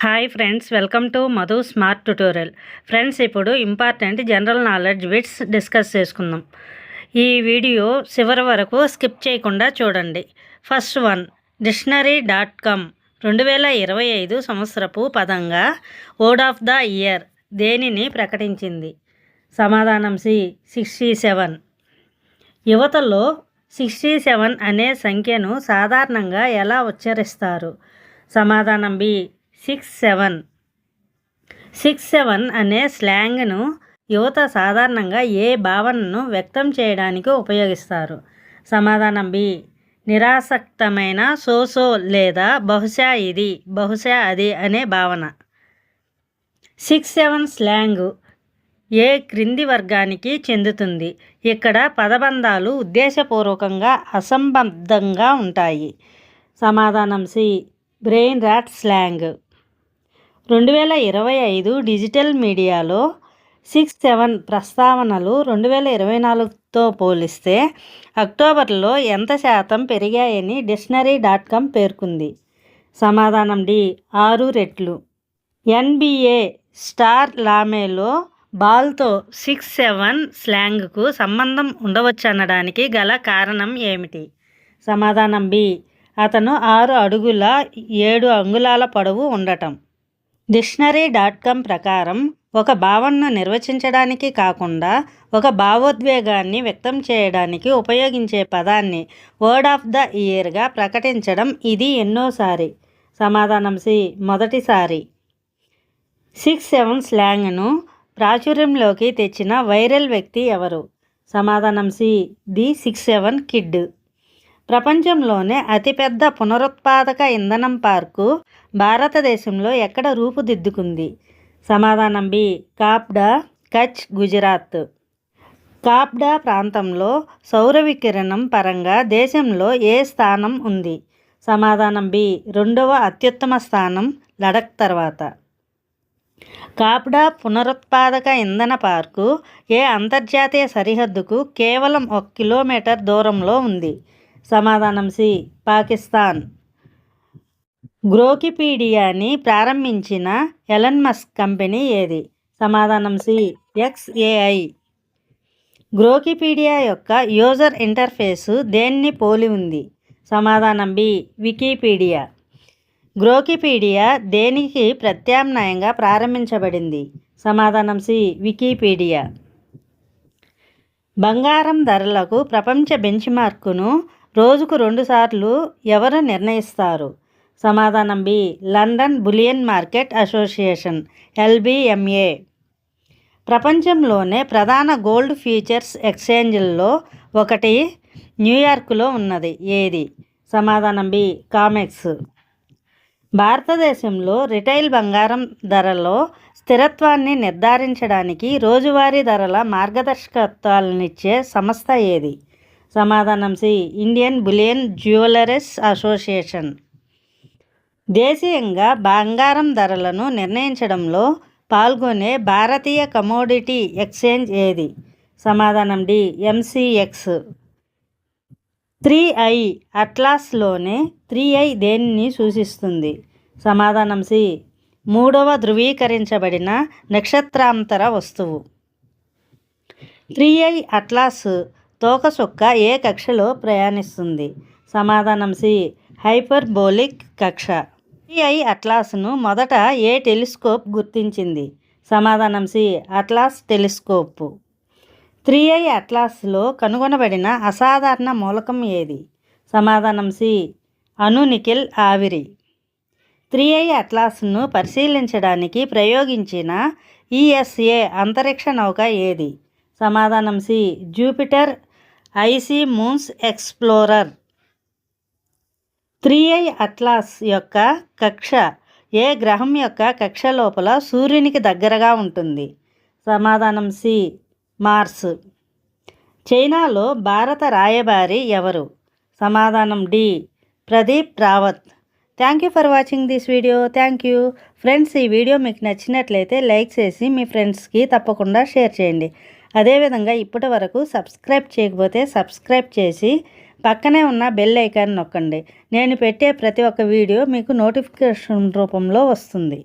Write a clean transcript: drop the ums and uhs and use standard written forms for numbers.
Hi friends, welcome to Madhu smart tutorial. Friends, ఇప్పుడు important general knowledge bits discuss చేసుకుందాం. ఈ video చివరి వరకు స్కిప్ చేయకుండా చూడండి. ఫస్ట్ వన్, dictionary.com 2025 సంవత్సరపు పదంగా వర్డ్ ఆఫ్ ద ఇయర్ దేనిని ప్రకటించింది? సమాధానం సి, 67. యువతలో 67 అనే సంఖ్యను సాధారణంగా ఎలా ఉచ్చరిస్తారు? సమాధానం బి, 67. 67 అనే స్లాంగ్ను యువత సాధారణంగా ఏ భావనను వ్యక్తం చేయడానికి ఉపయోగిస్తారు? సమాధానం బి, నిరాసక్తమైన సోసో లేదా బహుశా ఇది, బహుశా అది అనే భావన. 67 స్లాంగ్ ఏ క్రింది వర్గానికి చెందుతుంది? ఇక్కడ పదబంధాలు ఉద్దేశపూర్వకంగా అసంబద్ధంగా ఉంటాయి. సమాధానం C, brain rot slang. 2025 digital మీడియాలో 67 ప్రస్తావనలు 2024తో పోలిస్తే అక్టోబర్లో ఎంత శాతం పెరిగాయని dictionary.com పేర్కొంది? సమాధానం డి, 6 రెట్లు. NBA స్టార్ లామేలో బాల్తో 67 స్లాంగ్కు సంబంధం ఉండవచ్చనడానికి గల కారణం ఏమిటి? సమాధానం బి, అతను 6 అడుగుల 7 అంగుళాల పొడవు ఉండటం. dictionary.com ప్రకారం ఒక భావనను నిర్వచించడానికి కాకుండా ఒక భావోద్వేగాన్ని వ్యక్తం చేయడానికి ఉపయోగించే పదాన్ని వర్డ్ ఆఫ్ ద ఇయర్గా ప్రకటించడం ఇది ఎన్నోసారి? సమాధానం సి, మొదటిసారి. 67 స్లాంగ్ను ప్రాచుర్యంలోకి తెచ్చిన వైరల్ వ్యక్తి ఎవరు? సమాధానం సి, ది 67 కిడ్. ప్రపంచంలోనే అతిపెద్ద పునరుత్పాదక ఇంధనం పార్కు భారతదేశంలో ఎక్కడ రూపుదిద్దుకుంది? సమాధానం బి, కాప్డా, కచ్, గుజరాత్. కాప్డా ప్రాంతంలో సౌర వికిరణం పరంగా దేశంలో ఏ స్థానం ఉంది? సమాధానం బి, 2వ అత్యుత్తమ స్థానం లడఖ్ తర్వాత. కాప్డా పునరుత్పాదక ఇంధన పార్కు ఏ అంతర్జాతీయ సరిహద్దుకు కేవలం 1 కిలోమీటర్ దూరంలో ఉంది? సమాధానం సి, పాకిస్తాన్. గ్రోకిపీడియాని ప్రారంభించిన ఎలన్ మస్క్ కంపెనీ ఏది? సమాధానం సి, XAI. గ్రోకిపీడియా యొక్క యూజర్ ఇంటర్ఫేసు దేన్ని పోలి ఉంది? సమాధానం బి, వికీపీడియా. గ్రోకిపీడియా దేనికి ప్రత్యామ్నాయంగా ప్రారంభించబడింది? సమాధానం సి, వికీపీడియా. బంగారం ధరలకు ప్రపంచ బెంచ్మార్కును రోజుకు 2 సార్లు ఎవరు నిర్ణయిస్తారు? సమాధానం B, London bullion market association, LBMA. ప్రపంచంలోనే ప్రధాన గోల్డ్ ఫ్యూచర్స్ ఎక్స్చేంజ్లలో ఒకటి న్యూయార్క్లో ఉన్నది ఏది? సమాధానం బి, కామెక్స్. భారతదేశంలో రిటైల్ బంగారం ధరలో స్థిరత్వాన్ని నిర్ధారించడానికి రోజువారీ ధరల మార్గదర్శకత్వాలనిచ్చే సంస్థ ఏది? సమాధానం C, Indian bullion jewellers association. దేశీయంగా బంగారం ధరలను నిర్ణయించడంలో పాల్గొనే భారతీయ కమోడిటీ ఎక్స్చేంజ్ ఏది? సమాధానం డి, MCX. 3I అట్లాస్లోనే 3I దేనిని సూచిస్తుంది? సమాధానం సి, 3వ ధృవీకరించబడిన నక్షత్రాంతర వస్తువు. 3I అట్లాస్ తోకచుక్క ఏ కక్షలో ప్రయాణిస్తుంది? సమాధానం సి, హైపర్బోలిక్ కక్ష. 3I అట్లాస్ను మొదట ఏ టెలిస్కోప్ గుర్తించింది? సమాధానం సి, అట్లాస్ టెలిస్కోప్. 3I అట్లాస్లో కనుగొనబడిన అసాధారణ మూలకం ఏది? సమాధానం సి, అణు నికెల్ ఆవిరి. 3I అట్లాస్ను పరిశీలించడానికి ప్రయోగించిన ESA అంతరిక్ష నౌక ఏది? సమాధానం C, Jupiter icy moons explorer. 3I Atlas యొక్క కక్ష ఏ గ్రహం యొక్క కక్ష లోపల సూర్యునికి దగ్గరగా ఉంటుంది? సమాధానం సి, మార్స్. చైనాలో భారత రాయబారి ఎవరు? సమాధానం D, Pradeep Rawat. Thank you for watching this video. Thank you friends. ఈ వీడియో మీకు నచ్చినట్లయితే లైక్ చేసి మీ ఫ్రెండ్స్కి తప్పకుండా షేర్ చేయండి. అదేవిధంగా ఇప్పటి వరకు సబ్స్క్రైబ్ చేయకపోతే సబ్స్క్రైబ్ చేసి పక్కనే ఉన్న బెల్ ఐకాన్ నొక్కండి. నేను పెట్టే ప్రతి ఒక్క వీడియో మీకు నోటిఫికేషన్ రూపంలో వస్తుంది.